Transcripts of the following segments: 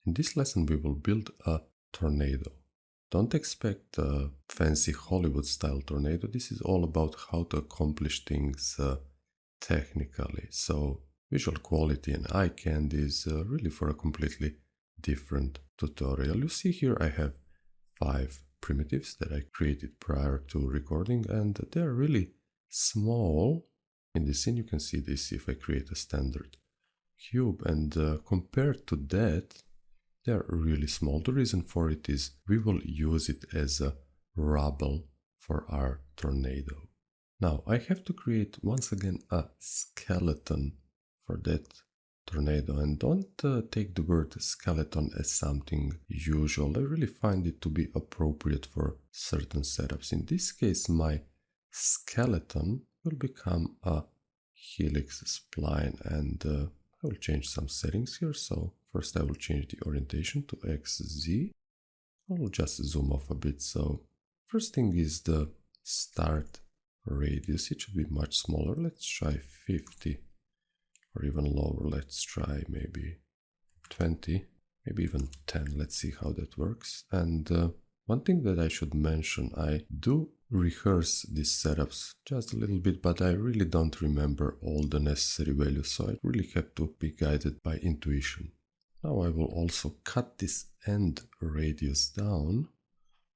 In this lesson we will build a tornado. Don't expect a fancy Hollywood style tornado. This is all about how to accomplish things technically. So visual quality and eye candy is really for a completely different tutorial. You see here I have 5 primitives that I created prior to recording, and they're really small. In the scene you can see this if I create a standard cube, and compared to that they're really small. The reason for it is we will use it as a rubble for our tornado. Now I have to create once again a skeleton for that tornado, and don't take the word skeleton as something usual. I really find it to be appropriate for certain setups. In this case my skeleton will become a helix spline, and I will change some settings here. So first I will change the orientation to XZ. I will just zoom off a bit. So first thing is the start radius. It should be much smaller. Let's try 50 or even lower. Let's try maybe 20, maybe even 10. Let's see how that works. And one thing that I should mention, I do rehearse these setups just a little bit, but I really don't remember all the necessary values, so I really have to be guided by intuition. Now I will also cut this end radius down,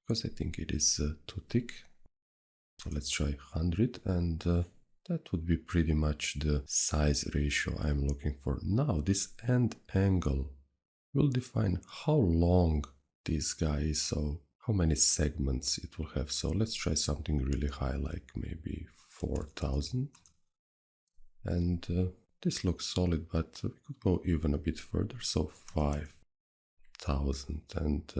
because I think it is too thick. So let's try 100, and that would be pretty much the size ratio I'm looking for. Now this end angle will define how long this guy is, so how many segments it will have. So let's try something really high, like maybe 4000. And this looks solid, but we could go even a bit further, so 5000. And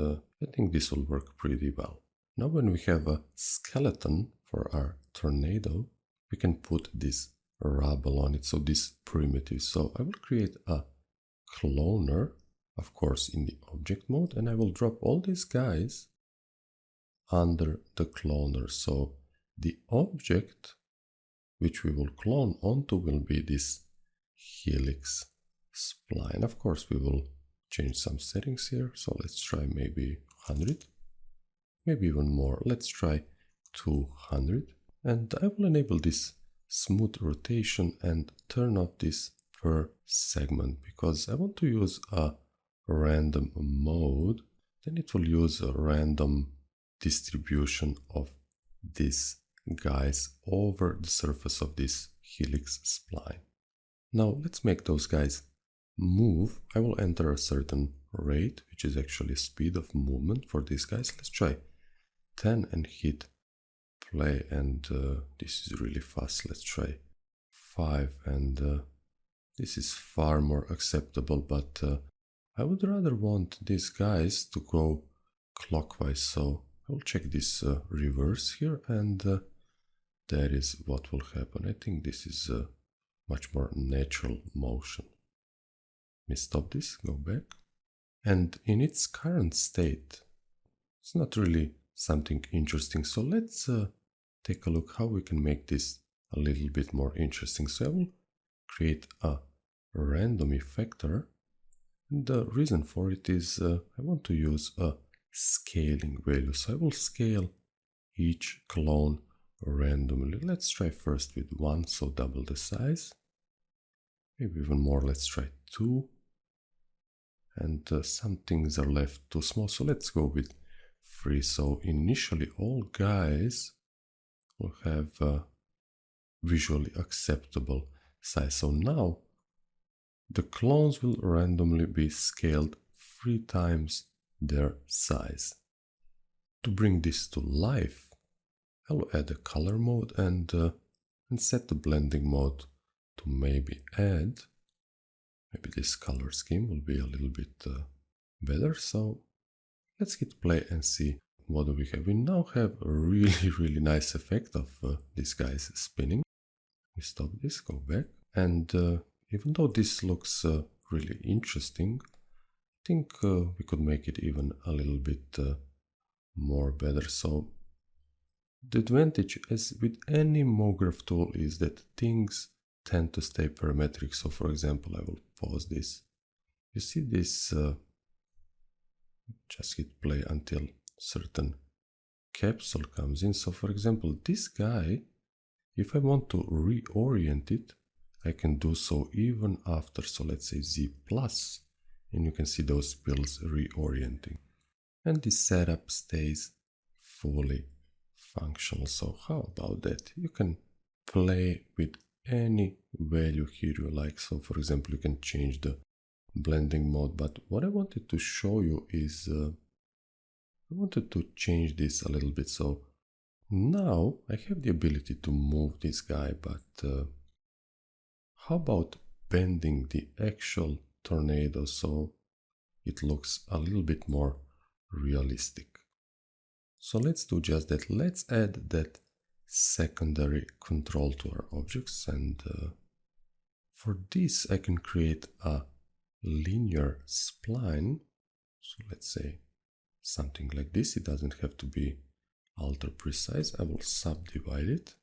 I think this will work pretty well. Now when we have a skeleton for our tornado, we can put this rubble on it, so this primitive. So I will create a cloner, of course in the object mode, and I will drop all these guys under the cloner. So the object which we will clone onto will be this helix spline. Of course we will change some settings here, so let's try maybe 100, maybe even more. Let's try 200, and I will enable this smooth rotation and turn off this per segment, because I want to use a random mode. Then it will use a random distribution of these guys over the surface of this helix spline. Now let's make those guys move. I will enter a certain rate, which is actually speed of movement for these guys. Let's try 10 and hit play, and this is really fast. Let's try 5, and this is far more acceptable, but I would rather want these guys to go clockwise, so I'll check this reverse here, and that is what will happen. I think this is a much more natural motion. Let me stop this, go back, and in its current state it's not really something interesting, so let's take a look how we can make this a little bit more interesting. So I will create a random effector, and the reason for it is I want to use a scaling value, so I will scale each clone randomly. Let's try first with 1, so double the size, maybe even more. Let's try 2, and some things are left too small, so let's go with 3. So initially all guys will have a visually acceptable size. So now the clones will randomly be scaled 3 times their size. To bring this to life, I will add a color mode and set the blending mode to maybe this color scheme will be a little bit better. So let's hit play and see what do we have. We now have a really nice effect of these guys spinning. We stop this, go back, and even though this looks really interesting, I think we could make it even a little bit more better. So the advantage, as with any MoGraph tool, is that things tend to stay parametric. So for example, I will pause this. You see this Just hit play until certain capsule comes in. So for example, this guy, if I want to reorient it, I can do so even after, so let's say Z plus, and you can see those pills reorienting. And this setup stays fully functional. So how about that? You can play with any value here you like. So for example, you can change the blending mode, but what I wanted to show you is I wanted to change this a little bit. So now I have the ability to move this guy, but how about bending the actual tornado so it looks a little bit more realistic? So let's do just that. Let's add that secondary control to our objects, and for this I can create a linear spline. So let's say something like this. It doesn't have to be ultra precise. I will subdivide it,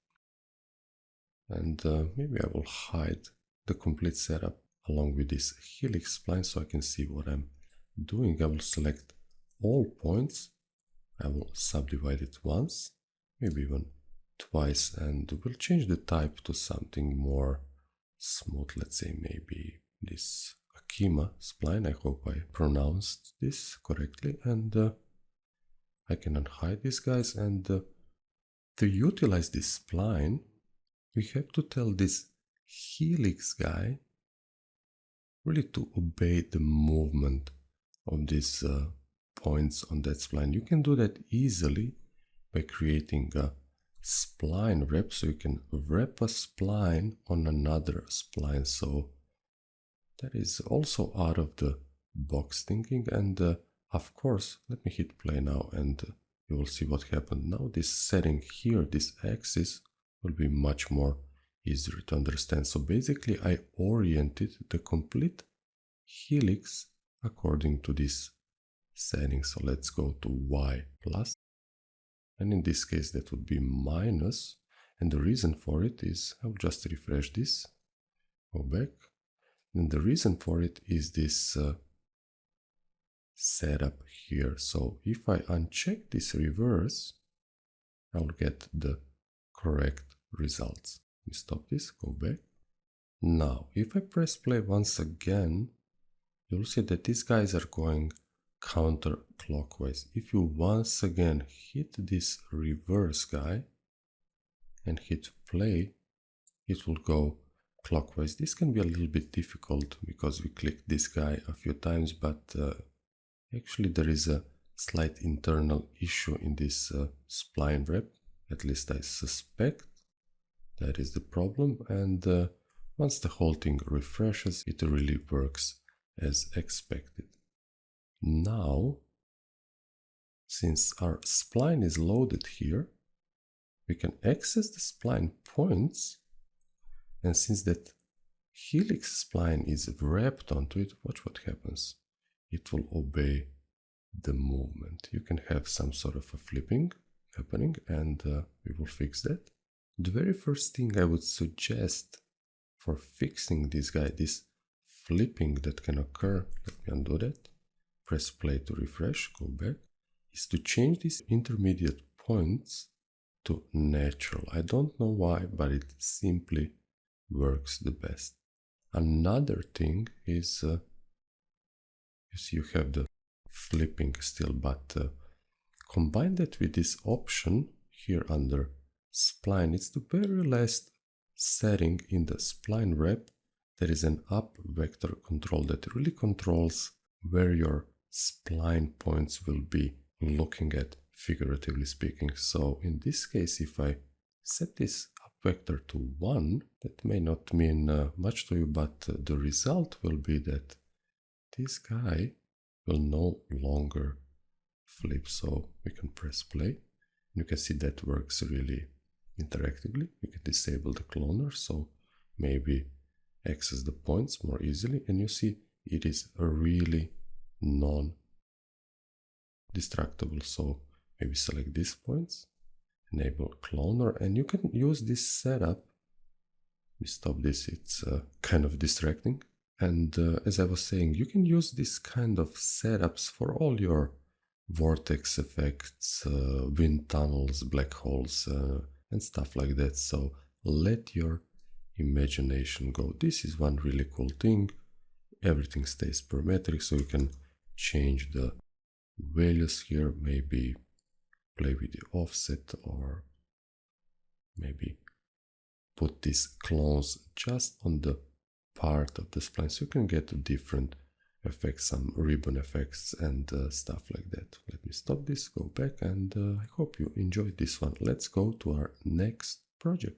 and maybe I will hide the complete setup along with this helix spline so I can see what I'm doing. I will select all points. I will subdivide it once, maybe even twice, and we'll change the type to something more smooth. Let's say maybe this Akima spline. I hope I pronounced this correctly, and I can unhide these guys. And to utilize this spline, we have to tell this helix guy really to obey the movement of these points on that spline. You can do that easily by creating a spline wrap, so you can wrap a spline on another spline. So that is also out of the box thinking, and of course, let me hit play now and you will see what happened. Now this setting here, this axis, will be much more easier to understand. So basically I oriented the complete helix according to this setting. So let's go to Y plus, and in this case that would be minus, and the reason for it is, I'll just refresh this, go back, and the reason for it is this setup here. So if I uncheck this reverse, I'll get the correct results. We stop this, go back. Now if I press play once again, you'll see that these guys are going counterclockwise. If you once again hit this reverse guy and hit play, it will go clockwise. This can be a little bit difficult because we clicked this guy a few times, but actually there is a slight internal issue in this spline wrap. At least I suspect that is the problem, and once the whole thing refreshes, it really works as expected. Now, since our spline is loaded here, we can access the spline points, and since that helix spline is wrapped onto it, watch what happens. It will obey the movement. You can have some sort of a flipping happening, and we will fix that. The very first thing I would suggest for fixing this guy, this flipping that can occur, let me undo that, press play to refresh, go back, is to change these intermediate points to natural. I don't know why, but it simply works the best. Another thing is, you see you have the flipping still, but combine that with this option here under spline. It's the very last setting in the spline wrap. There is an up vector control that really controls where your spline points will be looking at, figuratively speaking. So in this case, if I set this up vector to 1, that may not mean much to you, but the result will be that this guy will no longer flip. So we can press play. You can see that works really interactively. You can disable the cloner, so maybe access the points more easily, and you see it is really non-destructible. So maybe select these points, enable cloner, and you can use this setup. We stop this, it's kind of distracting. And as I was saying, you can use this kind of setups for all your vortex effects, wind tunnels, black holes, and stuff like that. So let your imagination go. This is one really cool thing. Everything stays parametric, so you can change the values here, maybe play with the offset, or maybe put these clones just on the part of the spline, so you can get different effects, some ribbon effects and stuff like that. Let me stop this, go back, and I hope you enjoyed this one. Let's go to our next project.